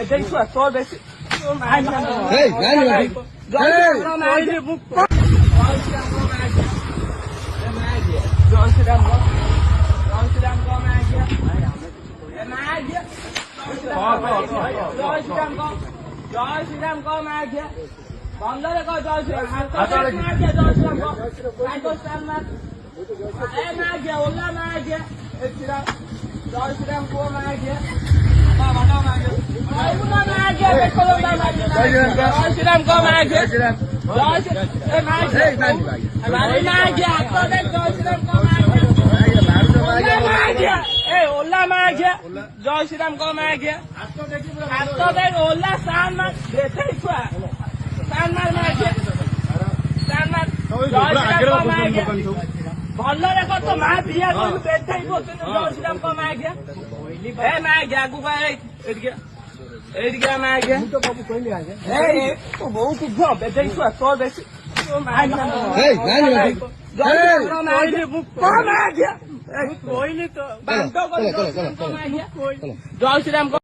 তোর বেশি জয় শ্রীরাম কো মা গিয়া বন্ধরে কো জয় শ্রীরাম মা গিয়া জয় শ্রীরাম কো রাজস্থান মা এ মা গিয়া ওলা মা গিয়া এ শ্রীরাম জয় শ্রীরাম কো মা গিয়া বাবা মা গিয়া জয় ওলা মা গিয়া দেখো ওলা মা গিয়া জয় শ্রীরাম কো মা গিয়া জয় এ মা গিয়া মা গিয়া তো দেখ জয় শ্রীরাম কো মা গিয়া এ ওলা মা গিয়া জয় শ্রীরাম কো মা গিয়া তো দেখ ওলা সান মা দেখে ছুয়া সান মার মা গিয়া সান মার জয় শ্রীরাম কো মা গিয়া ভলরে কত মা দিয়া কইলু বেঠাই বসে জয় শ্রীরাম কো মা গিয়া এ মা গিয়া গুবা এইদিকে মা গিয়া তো বাবু কইলি আগে এই তো বহু কি ঘ বেঠাই ছুয়া তোর বেশি জয় শ্রীরাম